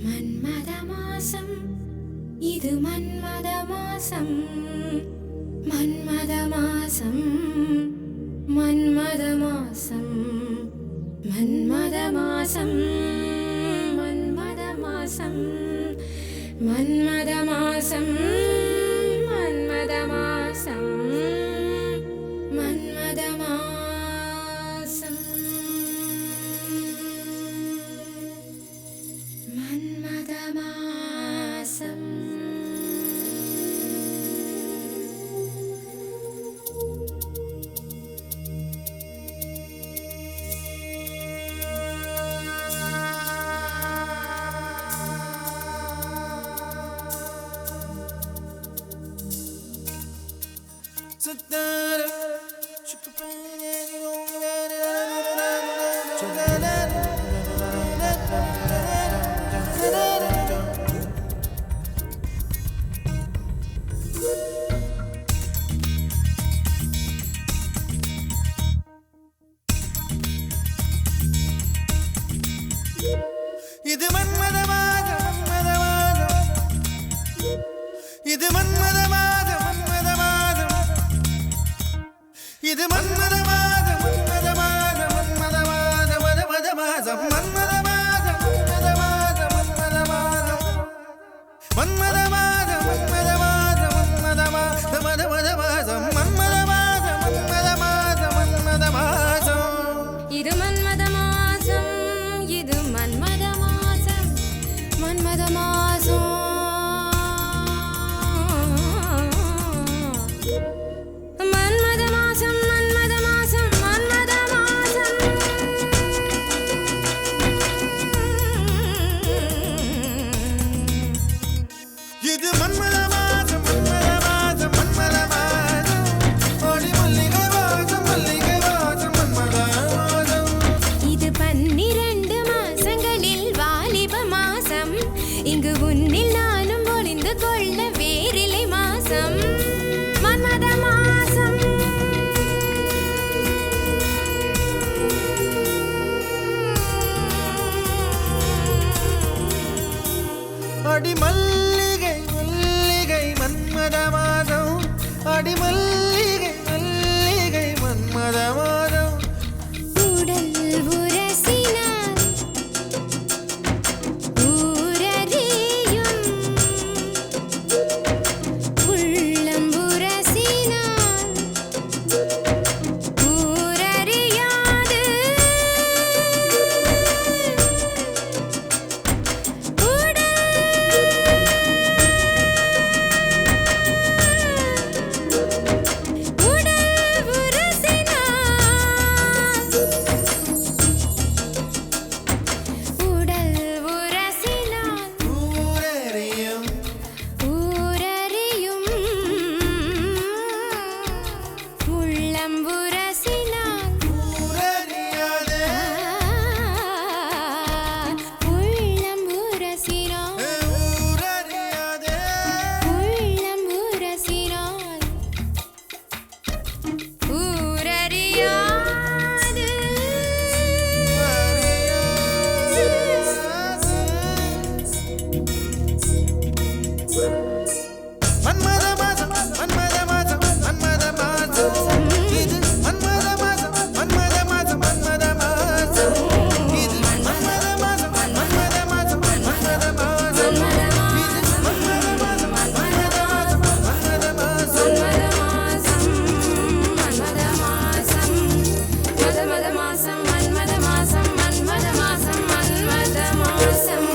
மன்மதமாசம் இது மன்மதமாசம் மன்மதமாசம் மன்மதமாசம் மன்மதமாசம் மன்மதமாசம் மன்மதமாசம் மன்மதமாசம் மன்மதமாசம் மன்மதமாசம் இது மன்மதமாத மன்மதமாத இது மன்மதமாத மன்மதமாத இது மன்மதமாத மன்மதமாத மன்மதமாத மதமதமாத மன்மதமாத மன்மதமாத மன்மதமாத மன்மதமாத மன்மதமாத மன்மதமாத மதமதமாத மன்மதமாத மன்மதமாத மன்மதமாத இது மன்மதமாசம் இது மன்மதமாசம் மன்மதமாசம் மன்மதமாசம் மன்மதமாசம் மன்மதமாசம் இது மன்மதமாத மன்மதமாத மன்மதமாத ஓடி மல்லிகை வாசம் மல்லிகை வாசம் மன்மதமாதம் இது 12 மாசங்களில் வாலிப மாசம் இங்கு உன்னில் நானும் ஒளிந்து கொள்ள வேறிலை மாசம் மன்மத மாசம் அடி மல்லிகை மல்லிகை மன்மதமாதம் அடி மல்லிகை மல்லிகை மன்மதமாதம் உடல் உரசினான் ஊரறியும் உள்ளம் உரசினான் ஊரறியாது உடல் உரசினான் உடல் உரசினான் ஊரறியும் ஊரறியும் உள்ளம் உரசினான் ஊரறியாதே உள்ளம் உரசினான் ஊரறியாதே உள்ளம் உரசினான் ஊரறியாது மன்மதமாதம் மன்மதமாதம் மன்மதமாதம் இது மன்மதமாதம் மன்மதமாதம் மன்மதமாதம் இது மன்மதமாதம் மன்மதமாதம் மன்மதமாதம் இது மன்மதமாதம் மன்மதமாதம் மன்மதமாதம் மன்மதமாசம் மன்மதமாசம் மன்மதமாசம் மன்மதமாசம் மன்மதமாசம் மன்மதமாசம் மன்மதமாசம்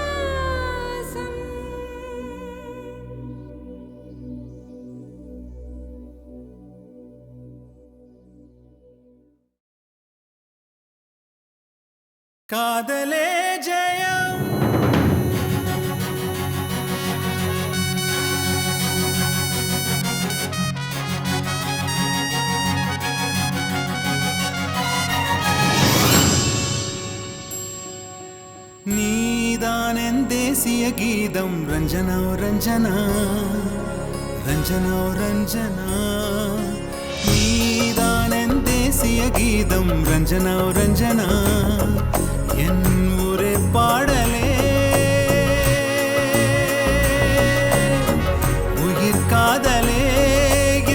மன்மதமாசம் காதலே ஜெயம் நீதானென் தேசிய கீதம் ரஞ்சனா ரஞ்சனா ரஞ்சனா ரஞ்சனா நீதானென் தேசிய கீதம் ரஞ்சனா ரஞ்சனா என் ஒரே பாடலே உயிர் காதலே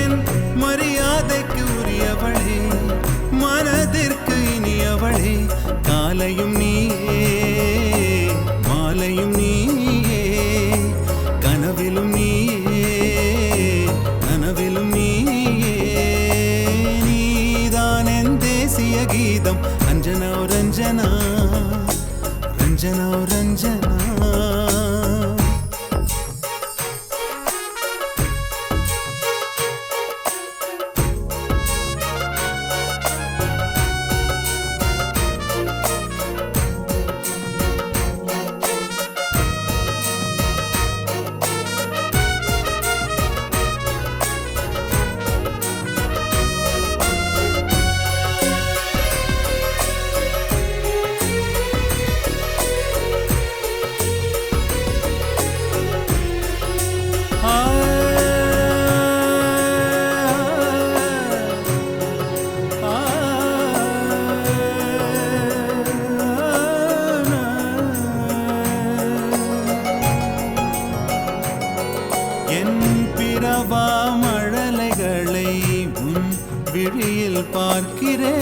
என் மரியாதைக்கு உரியவளே மனதிற்கு இனியவளே காலையும் நீயே மாலையும் நீயே கனவிலும் நீயே நனவிலும் நீயே நீதானென் தேசிய கீதம் ரஞ்சனா ரஞ்சனா ரஞ்சனா ரஞ்சனா என் பிறவா மழலைகளை உன் விழியில் பார்க்கிறேன்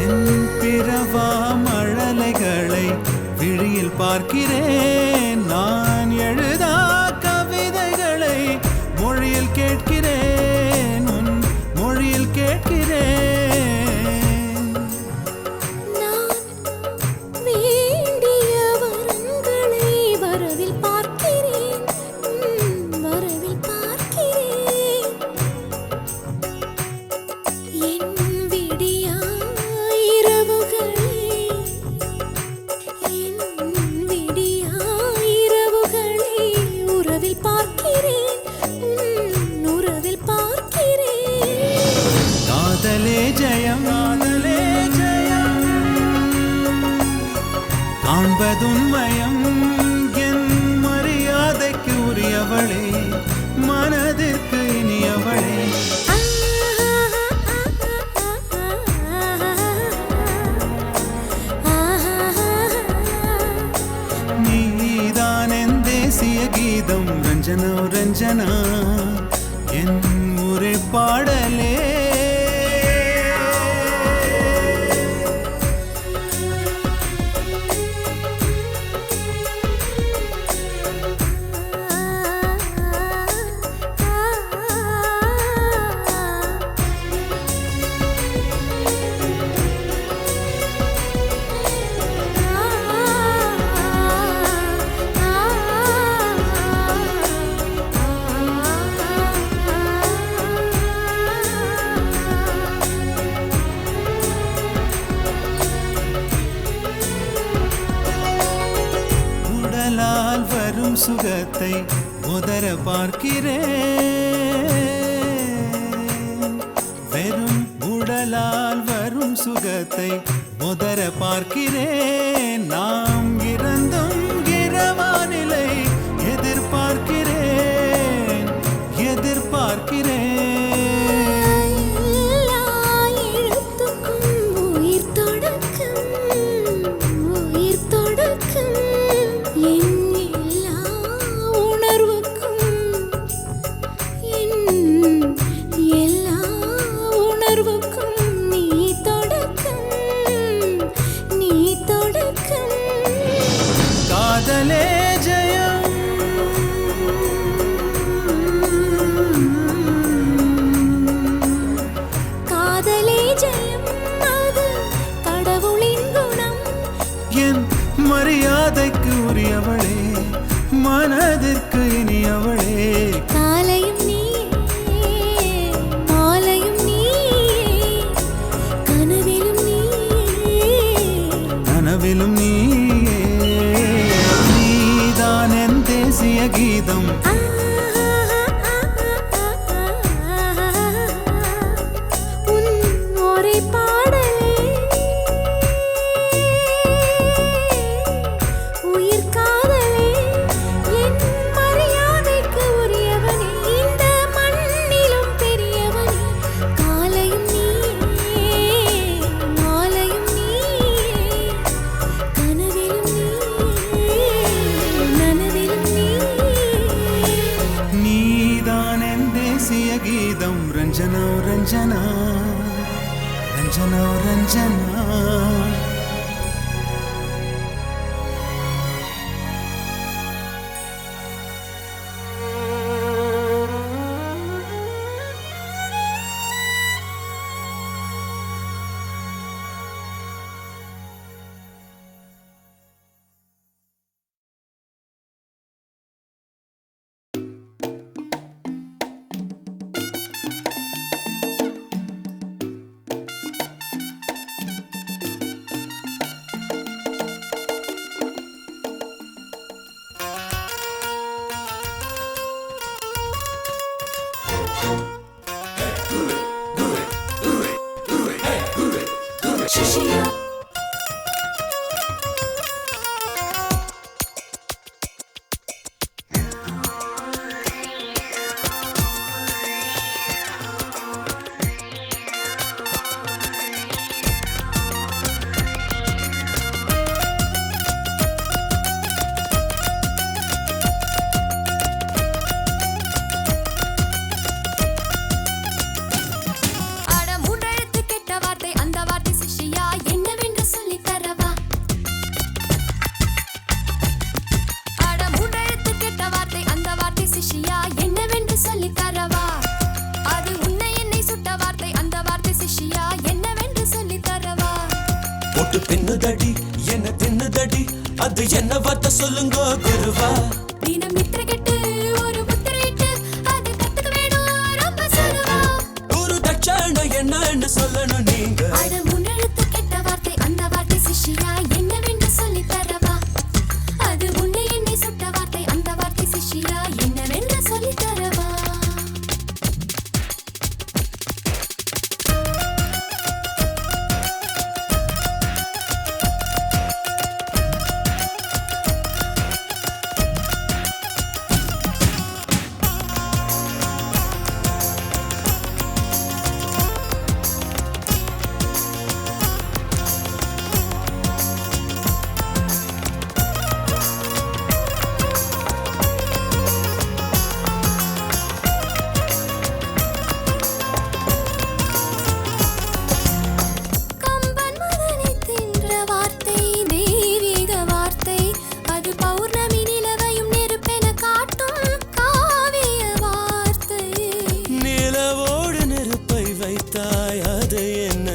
என் பிறவா மழலைகளை விழியில் பார்க்கிறேன் நான் எழுதா கவிதைகளை மொழியில் கேட்கிறேன் உன் மொழியில் கேட்கிறேன் நான் வேண்டிய வரங்களை வரவில் பார்க்கிறேன் வரவில் பார்க்கிறேன் என் விடியா இரவுகளை என் விடியா இரவுகளை உறவில் பார்க்கிறேன் உறவில் பார்க்கிறேன் காதலே ஜெயம் காதலே ஜெயம் காண்பதுண்மயம் என் மரியாதைக்கு உரியவளே மனதிற்கு இனியவளே நீதானென் தேசிய கீதம் ரஞ்சனா ரஞ்சனா என் ஒரே பாடலே உடலால் வரும் சுகத்தை உதர பார்க்கிறேன் வெறும் உடலால் வரும் சுகத்தை உதர பார்க்கிறேன் நாம் இறந்தும் இரவானிலை எதிர்பார்க்கிறேன் எதிர்பார்க்கிறேன் எல்லா எழுத்துக்கும் உயிர் தொடக்கம் என் எல்லா உணர்வுக்கும் என் எல்லா உணர்வுக்கும் நீ தொடக்கம் காதலே ஜெயம் காதலே ஜெயம் அது கடவுளின் குணம் என் மரியாதைக்கு உரியவளே மனதிற்கு இனியவளே காலையும் நீயே மாலையும் நீயே கனவிலும் நீயே நனவிலும் நீயே நீதானென் தேசிய கீதம் ரஞ்சனா ரஞ்சனா ரஞ்சனா தின்னுதடி என்ன தின்னுதடி அது என்ன வார்த்தை சொல்லுங்க குருவா தினம் நித்திர கெட்டு ஒரு முத்திரையிட்டு அது கத்துக்க வேணும் ரொம்ப சொல்லுவா ஒரு தட்சணை என்னன்னு சொல்லணும் நீங்க அட முன்னெழுத்து கெட்ட வார்த்தை அந்த வார்த்தை சிஷ்யா என்னவென்று சொல்லி தரவா அது உன்னை என்னை சுட்ட வார்த்தை அந்த வார்த்தை சிஷ்யா என்னவென்று சொல்லி தரவா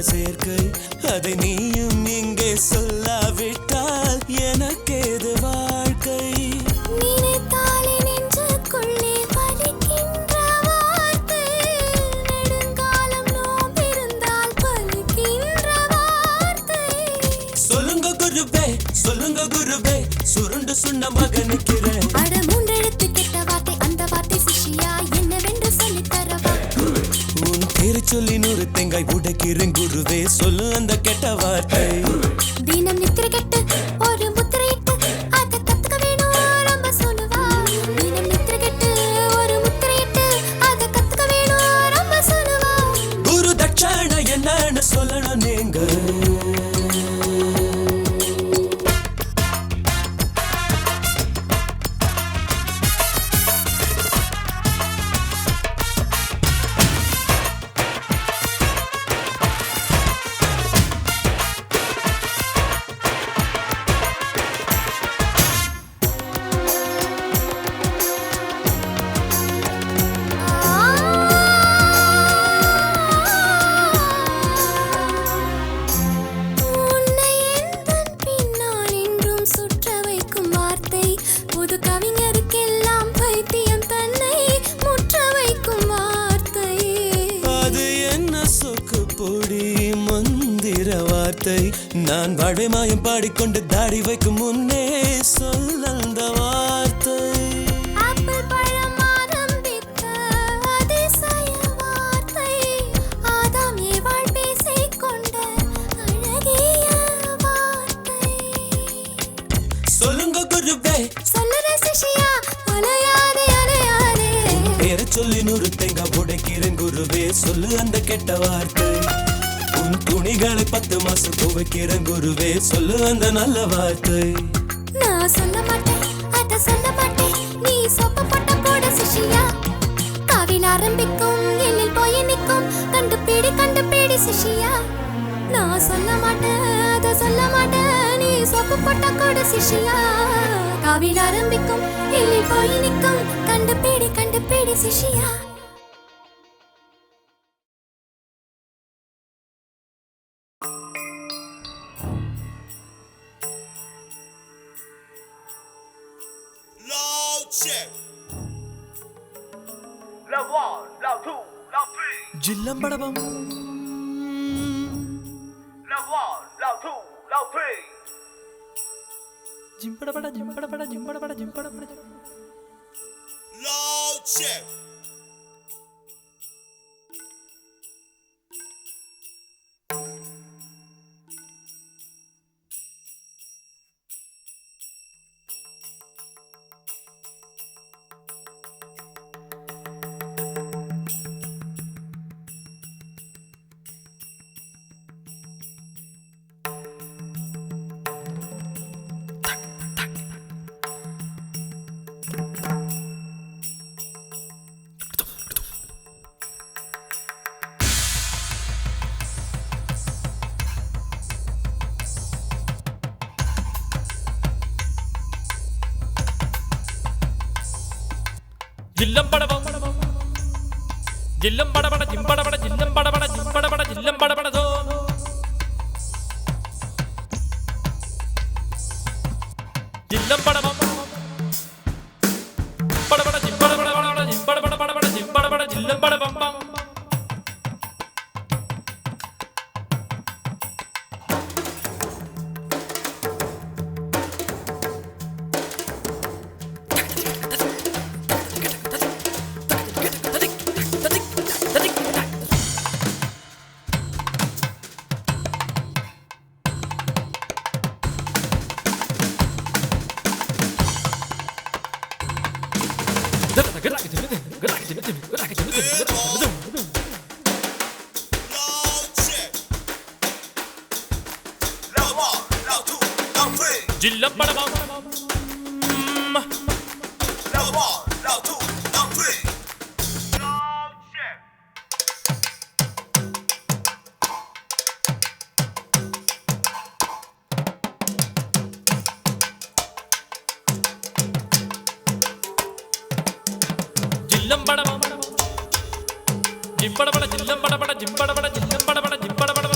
சேர்க்கை அதை நீயும் இங்கே சொல்லாவிட்டால் எனக்கேது வாழ்க்கை நினைத்தாலே நெஞ்சுக்குள்ளே பலிக்கின்ற வார்த்தை நெடுங்காலம் நோம்பிருந்தால் பலிக்கின்ற வார்த்தை சொல்லுங்க குருவே சுருண்டு சுண்ண மகனுக்கிறேன் அட மூன்றெழுத்து கெட்ட வார்த்தை அந்த வார்த்தை சிஷ்யா என்னவென்று சொல்லித் தரவா உன் பேரு சொல்லி 100 தேங்காய் உடைக்கிறேன் குருவே சொல்லு அந்த கெட்ட வார்த்தை தினம் நித்திர கெட்டு ஒரு முத்திரையிட்டு அதை கத்துக்க வேணும் ரொம்ப சொல்லுவா தினம் நித்திர கெட்டு ஒரு முத்திரையிட்டு அதை கத்துக்க வேணும் ரொம்ப சொல்லுவா குரு தட்சணை என்னன்னு சொல்லணும் நீங்க நான் வாழைமாயம் பாடிக்கொண்டு தாடி வைக்கும் முன்னே சொல்ல அந்த வார்த்தை ஆப்பிள் பழம் ஆரம்பித்த அதிசய வார்த்தை ஆதாம் ஏவாள் பேசிக்கொண்ட அழகிய வார்த்தை சொல்லுங்க குருவே சொல்லுற சிஷ்யா அலையாதே அலையாதே பேரை சொல்லி 100 தேங்காய் உடைக்கிறேன் குருவே சொல்லு அந்த கெட்ட வார்த்தை உன் துணிகளை 10 மாசம் துவைக்கிறேன் குருவே சொல்லு அந்த நல்ல வார்த்தை நான் சொல்ல மாட்டேன் அத சொல்ல மாட்டேன் நீ சொப்ப போட்ட போட சிஷ்யா காவில் ஆரம்பிக்கும் எல்லில் போய் நிற்கும் கண்டுபிடி கண்டுபிடி சிஷியா நான் சொல்ல மாட்டேன் அத சொல்ல மாட்டேன் நீ சொப்பு போட்ட கூட சிஷியா காவில் ஆரம்பிக்கும் எல்லில் போய் நிற்கும் கண்டுபிடி கண்டுபிடி சிஷியா Check. Love 1, love 2, love 3. Jillam badabam. Love 1, love 2, love 3. Jimpada bada, jimpada bada, jimpada bada, jimpada bada. Love check. Jillam bada bada jillam bada bada jim bada bada jillam bada bada jim bada bada jillam bada bada do jillam bada bada bada jim bada bada jim bada bada jim bada bada jillam bada bam bam Jillam bada bam love 1, love 2, love 3 love check Jillam bada bam jim bada bada jillam bada bada jim bada bada jillam bada bada jim bada bada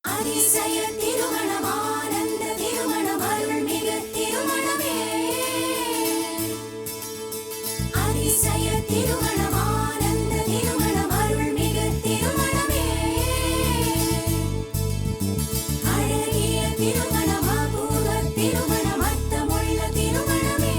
அதிசய திருமணம் ஆனந்த திருமணம் அருள்மிகு திருமணமே அதிசய திருமணம் ஆனந்த திருமணம் அருள்மிகு திருமணமே அழகிய திருமணம் அபூர்வ திருமணம் அர்த்தமுள்ள திருமணமே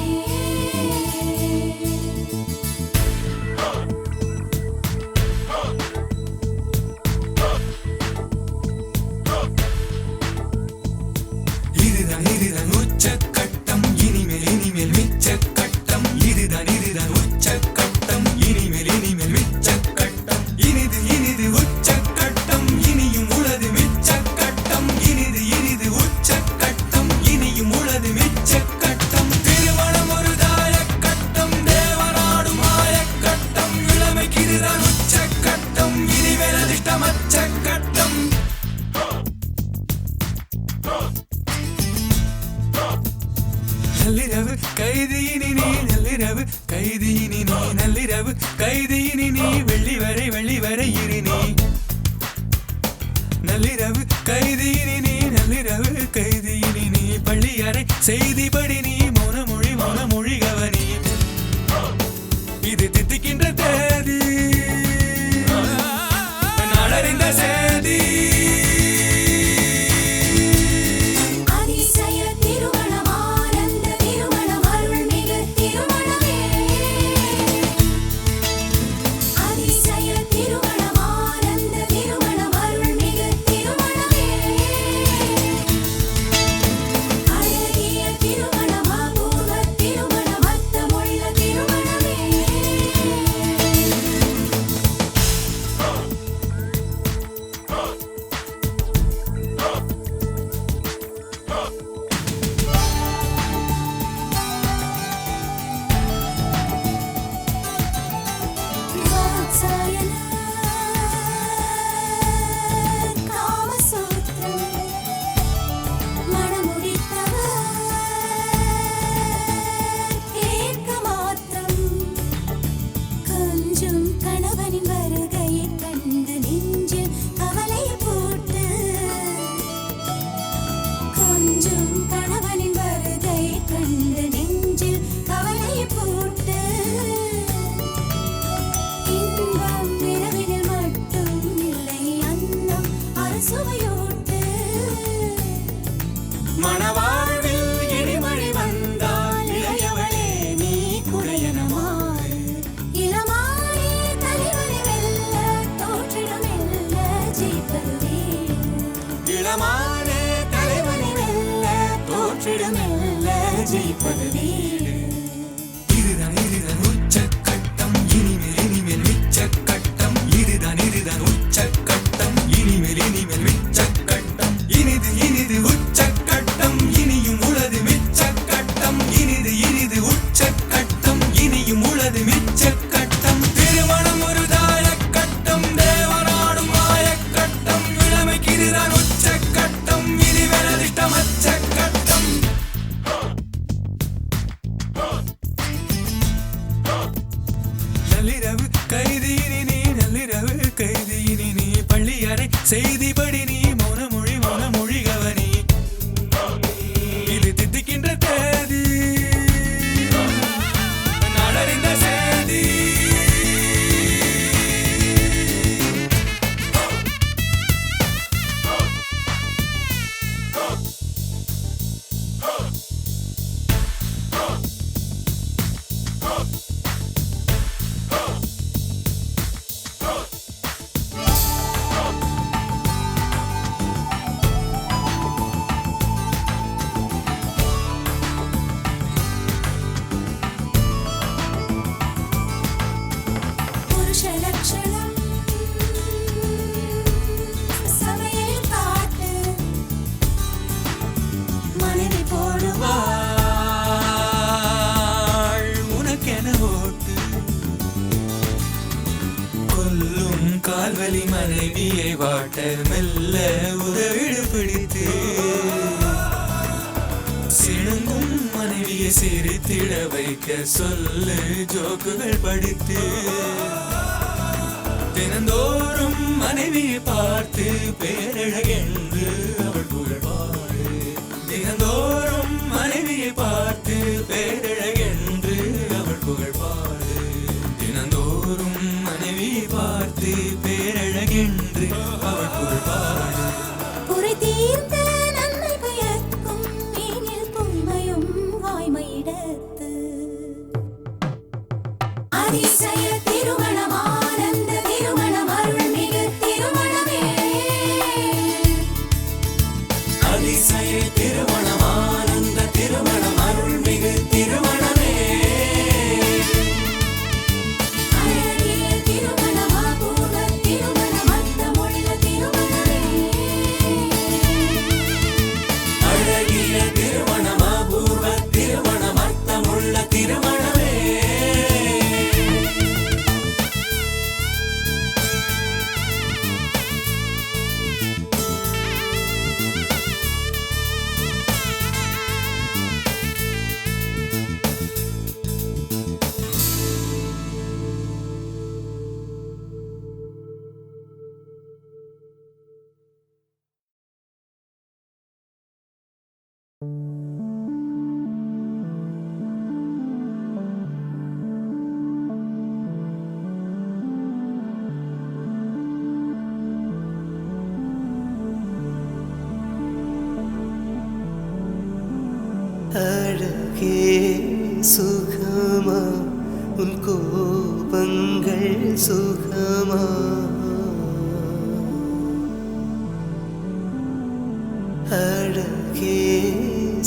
நீ வெள்ளி வரை இரு நீ நள்ளிரவு கைதியினி நீ நள்ளிரவு கைதியினி நீ பள்ளி அறை செய்தி படி நீ மௌனமொழி கவனி இது தித்திக்கின்ற தேதி நாளறிந்த சேதி மணவாழ்வில் இடிமழை வந்தால் இளையவளே நீ குடையனமாறு இளமானே தலைவனை வெல்ல தோற்றிடம் மெல்ல ஜெயிப்பது வேறு இளமானே தலைவனை வெல்ல தோற்றிடம் மெல்ல ஜெயிப்பது வீடு இதுதான் உச்சக்கட்டம் இனிமேல் மிச்சக்கட்டம் இதுதான் உச்சக்கட்டம் இனிமேல் மிச்சக்கட்டம் இனிது உச்சக்கட்டம் இனியும் உளது மிச்சக்கட்டம் இனிது உச்சக்கட்டம் இனியும் உளது மிச்சக்கட்டம் திருமணம் ஒரு தாயக்கட்டம் தேவனாடும் மாயக்கட்டம் இளமைக்கு இதுதான் உச்சக்கட்டம் இனி வெனதிஷ்டம் அச்சக்கட்டம் நள்ளிரவு கைதியினி நீ பள்ளி அறை செய்தி படி நீ மௌனமொழி கவனி இது தித்திக்கின்ற தேதி நாளறிந்த சேதி லட்சணம் சமையல் காட்டு மனைவி போடுவாள் உனக்கென ஓட்டு கொல்லும் கால்வலி மனைவியை வாட்ட மெல்ல உதவிடு பிடித்து சிணுங்கும் மனைவியை சிரித்திட வைக்க சொல்லு ஜோக்குகள் படித்து தினந்தோறும் மனைவியை பார்த்து பேரழகென்று அவள் புகழ்பாடு தினந்தோறும் மனைவியை பார்த்து பேரழகென்று அவள் புகழ்பாடு தினந்தோறும் மனைவியை பார்த்து பேரழகென்று அவள் புகழ்பாடு குறை தீர்ந்த நன்மை பயக்கும் மீனில் தூய்மையும் வாய்மையிடத்து அதிசய திருமணம் ஆனந்த திருமணம் அருள்மிகு திருமணமே அதிசய திருமணம் ஆனந்த திருமணம் அருள்மிகு திருமணமே அழகிய திருமணம் அபூர்வ திருமணம் அர்த்தமுள்ள திருமணமே அழகே சுகமா உன் கோபங்கள் சுகமா அழகே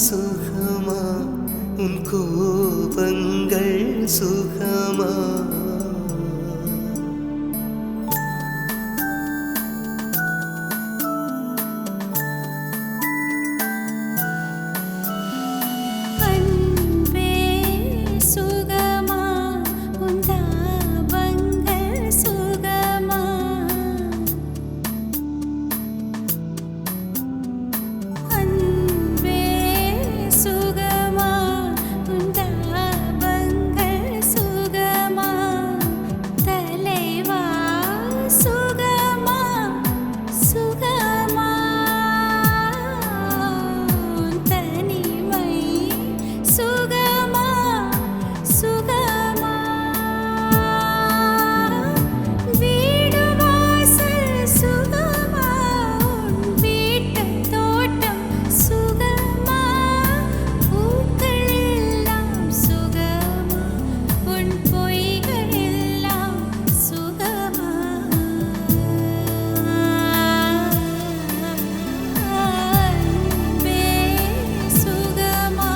சுகமா உன் கோபங்கள் சுகமா அன்பே சுகமா உன் தாபங்கள் சுகமா அன்பே சுகமா உன் தாபங்கள் சுகமா தலைவா சுகமா சுகமா உன் தனிமை சுகமா சுகமா வீடு வாசல் சுகமா உன் வீட்டுத் தோட்டம் சுகமா பூக்கள் எல்லாம் சுகமா உன் பொய்கள் எல்லாம் சுகமா அன்பே சுகமா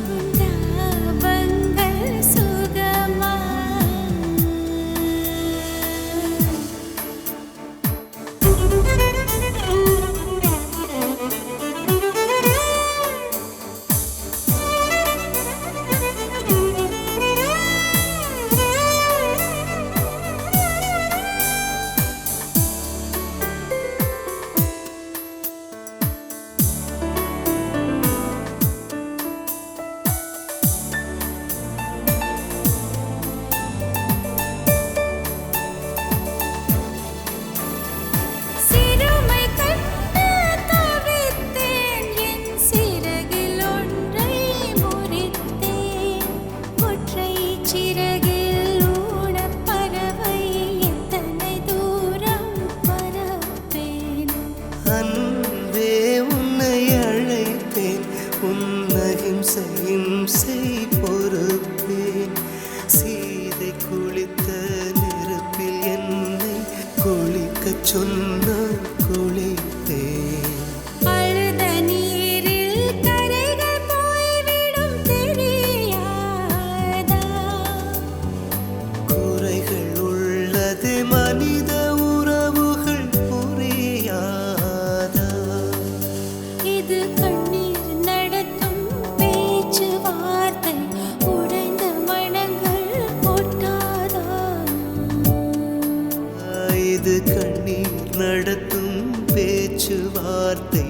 உன் தாபங்கள் சுகமா சிறுமை கண்டு தவித்தேன் என் சிறகில் ஒன்றை முறித்தேன் ஒற்றை சிறகில் ஊனப் பறவை எத்தனை தூரம் பறப்பேன் அன்பே உன்னை அழைத்தேன் உன்னகிம்சையும் செய் பொறுப்பேன் சீதை குளித்த நெருப்பில் என்னை குளிக்கச் சொன்னால் குளித்தேன் அழுத நீரில் கரைகள் போய்விடும் தெரியாதா குறைகள் உள்ளது மனித உறவுகள் புரியாதா இது கண்ணீர் நடத்தும் பேச்சுவார்த்தை உடைந்த மனங்கள் ஒட்டாதா இது கண்ணீர் நடத்தும் பேச்சுவார்த்தை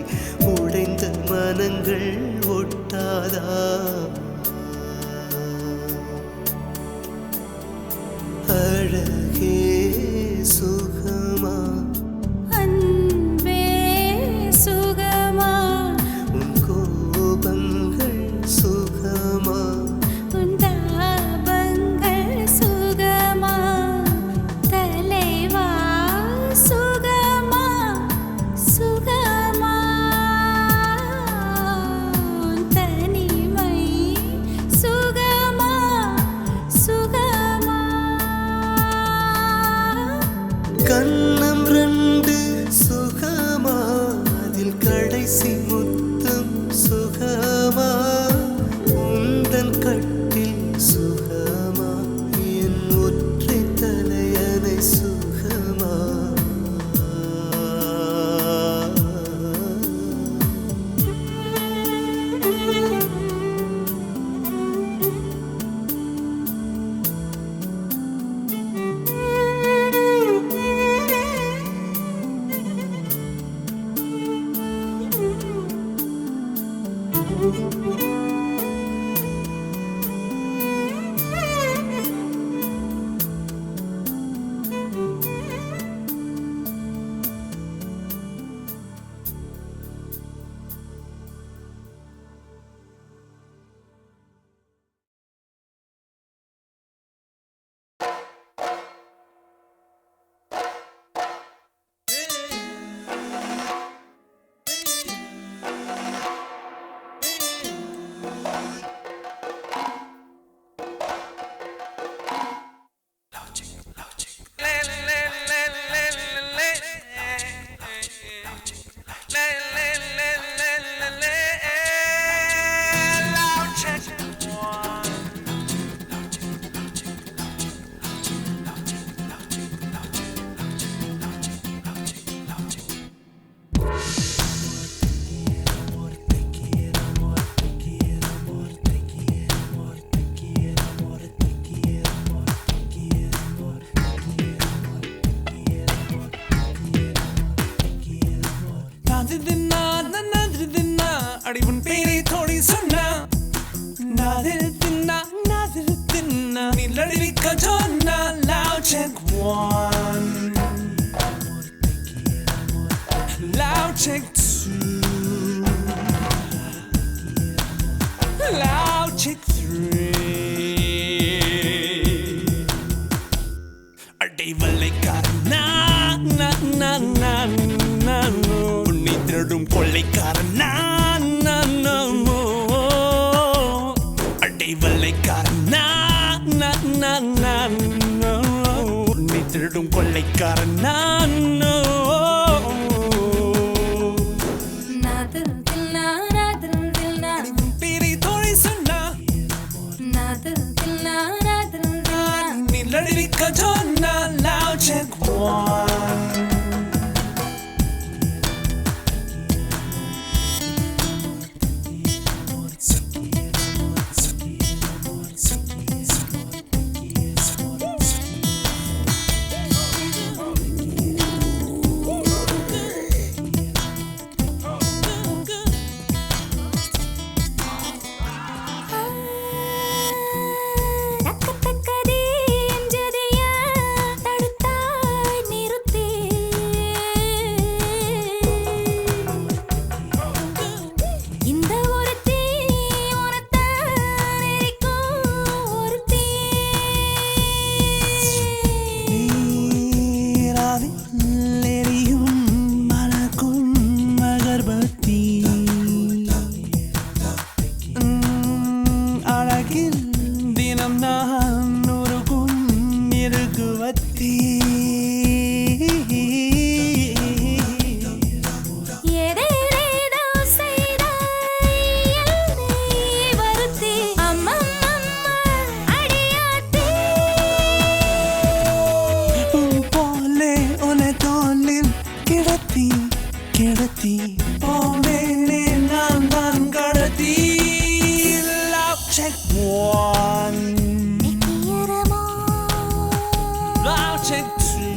உடைந்த மனங்கள் ஒட்டாதா அழகே சுகமா அன்பே சுகமா உன் கோபங்கள் சுகமா உன் தாபங்கள் சுகமா தலைவா சுகமா சுகமா உன் தனிமை சுகமா சுகமா நாதிதின்னா நன்னதிதின்னா அடி உன் பேரை தோடி சொன்னா நாதிதின்னா நாதிதின்னா நீ லடிவிக்க சொன்னா loud check one loud check two loud check three அடை வல்லைக்காரனா உன்னை திருடும் கொள்ளைக்காரனா அடை வல்லைக்காரனா உன்னை திருடும் கொள்ளைக்காரனா பேரை தோழி சொன்னா நீ லடிவிக்க சொன்னா loud check one தக்கத்தக்கதே எஞ்சதைய தடுத்தாய் நிறுத்தி இந்த ஒருத்தி உனத்தான் எரிக்கும் ஒருத்தி நீராவில் எரியும் மலக்கும் அகர்பத்தி அழகில் தினம் நான் உருகும் இருக்குவத்தி ஏதேதேதோ செய்தாய் என்னை வருத்தி அம்மம்மம்மா அடியாத்தி போலே உன தோளில் கிடத்தி கிடத்தி போமேனே நான் தான் கடத்தி love check one நெக்கியரமோ love check two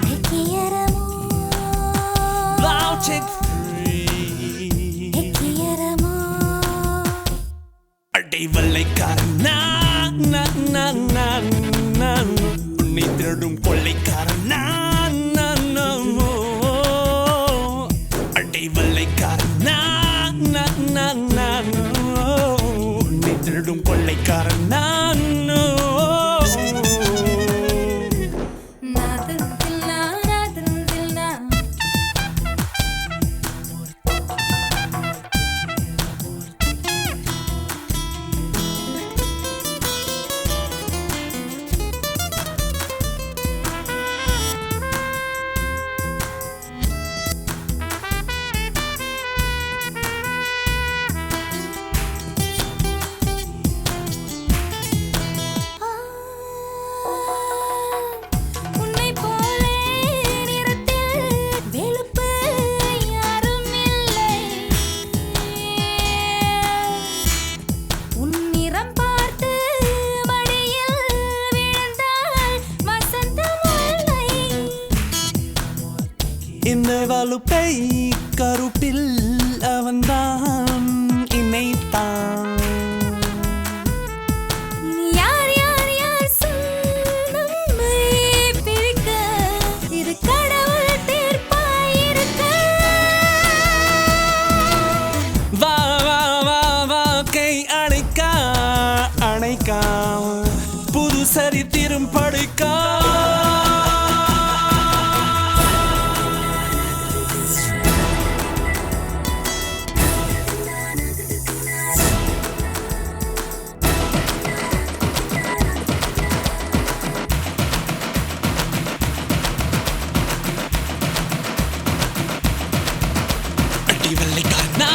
நெக்கியரமோ love check three நெக்கியரமோ அடை வல்லைக்காரனா உன்னை திருடும் கொள்ளைக்காரனா அடை வல்லைக்காரனா உன்னை திருடும் கொள்ளைக்காரனா நாதில்னா உன்னை போலே நிறத்தில் வெளுப்பு யாரும் இல்லை உன் நிறம் பார்த்து மடியில் விழுந்தால் வசந்தம் இல்லை இந்த வலுப்பை கருப்பில் அவன்தான் இணைத்தான் யார் யார் யார் நம்மை பிரிக்க இது கடவுள் தீர்ப்பாயிருக்க வா வா வா வா கை அணைக்கா அணைக்கா புது சரித்திரம் படைக்கா அடி வல்லைக்காரனா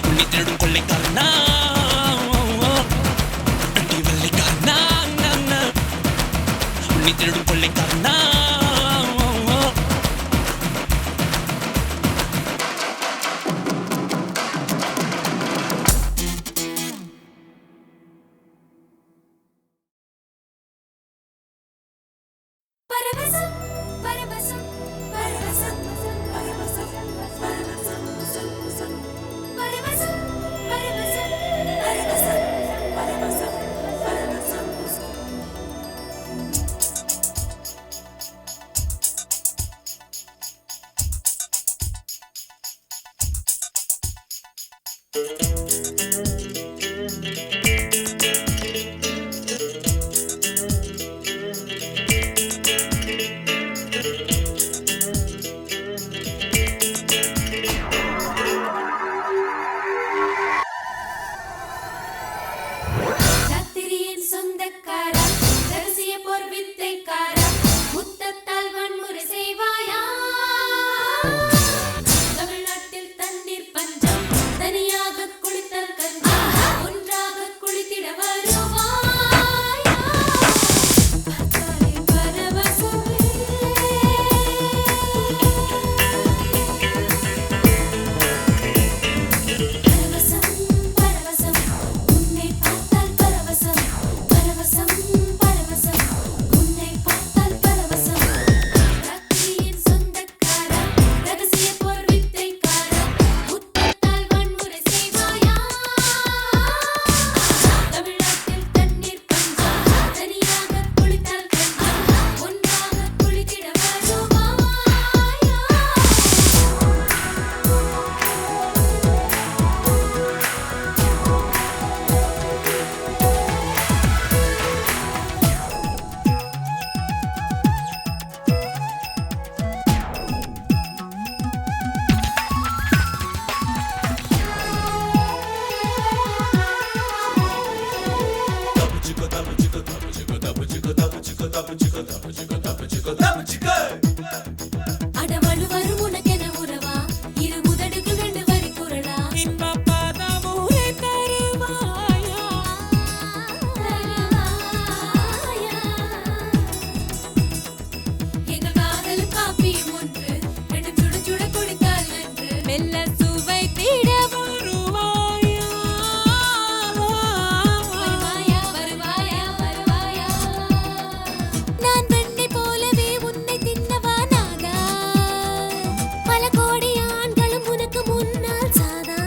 உன்னை திருடும் கொள்ளைக்காரனா அடி வல்லைக்காரனா உன்னை திருடும் கொள்ளைக்காரனா பரவசம் பரவசம் பரவசம் ராத்திரியின் சொந்தக்காரா ரகசிய போர் வித்தைக்காரா முத்தத்தால் வன்முறை செய்வாயா தமிழ்நாட்டில் தண்ணீர் பஞ்சம் தனியாக குளித்தல் கஞ்சம் ஒன்றாக குளித்திட வருவாயா பார்த்தாலே பரவசமே பரவசம் பரவசம் உன்னை பார்த்தால் பரவசம் பரவசம் பரவசம் உன்னை பார்த்தால் பரவசம் ராத்திரியின் சொந்தக்காரா ரகசிய போர் வித்தைக்காரா முத்தத்தால் வன்முறை செய்வாயா தமிழ்நாட்டில் தண்ணீர் பஞ்சம் தனியாக குளித்தால் கஞ்சம் ஒன்றாக குளித்திட வருவாயா அடவழு வரும் உனக்கென உறவா இரு முதடுகள் ரெண்டு வரி குரலா இன்பப்பதமுறை தருவாயா எங்கள் காதல் காப்பியும் ஒன்று ரெண்டு சுட சுட குடித்தால் நன்று மெல்ல சுவை தீட வருவாயா வருவாயா வருவாயா வருவாயா நான் வெண்ணை போலவே உன்னை தின்னவா நாதா பல கோடி ஆண்களும் உனக்கு முன்னால் சாதா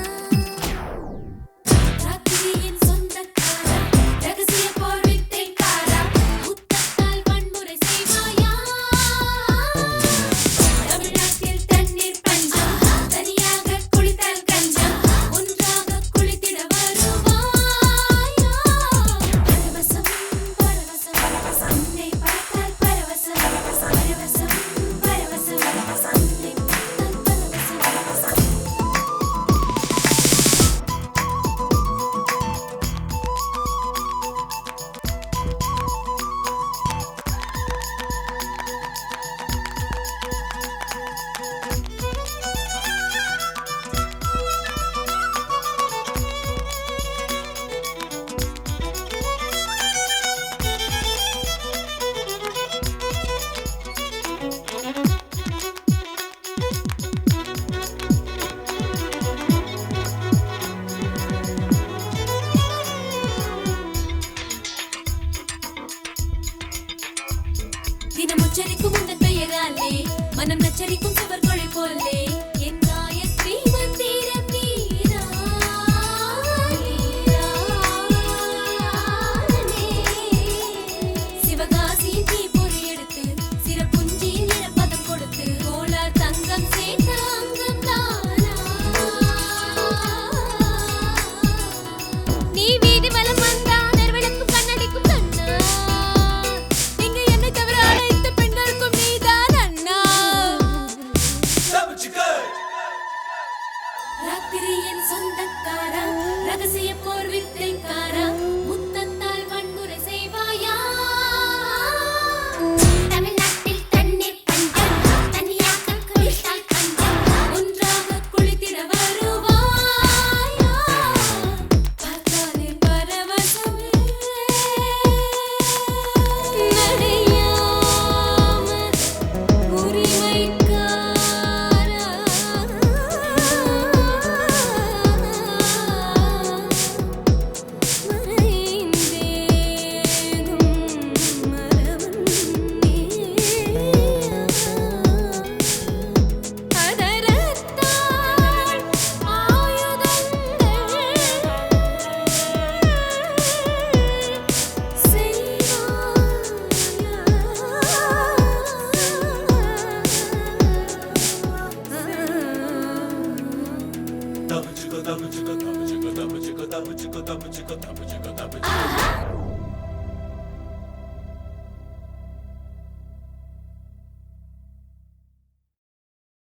ராத்திரியின் சொந்தக்காரா ரகசிய போர் வித்தைக்காரா முத்தத்தால் வன்முறை செய்வாயா தமிழ்நாட்டில் தண்ணீர் பஞ்சம் தனியாக குளித்தால் கஞ்சம் ஒன்றாக குளித்திட வருவாயா பரவசம் பரவசம் உன்னை பார்த்தால் பரவசம் பரவசம் பரவசம் உன்னை பார்த்தால் பரவசம் தினம் உச்சரிக்கும் உந்தன் பெயராலே மனம் நச்சரிக்கும் சுவர்கொழி போலே என் காயத்ரி மந்திரம் சிவகாசியின் தீ பொறி எடுத்து சிறப்புஞ்சியின் நிறப்பதம் கொடுத்து கோலார் தங்கம் சேர்த்த அங்கம் தானா நீ வீதி வலம் வந்தா நெருவிளக்கும் கண்ணடிக்கும் கண்ணா இங்கு என்னை தவிர அனைத்து பெண்களுக்கும் நீதான் அண்ணா தப்புச்சுக்கோ தப்புச்சுக்கோ தப்புச்சுக்கோ தப்புச்சுக்கோ தப்புச்சுக்கோ தப்புச்சுக்கோ தப்புச்சுக்கோ தப்புச்சுக்கோ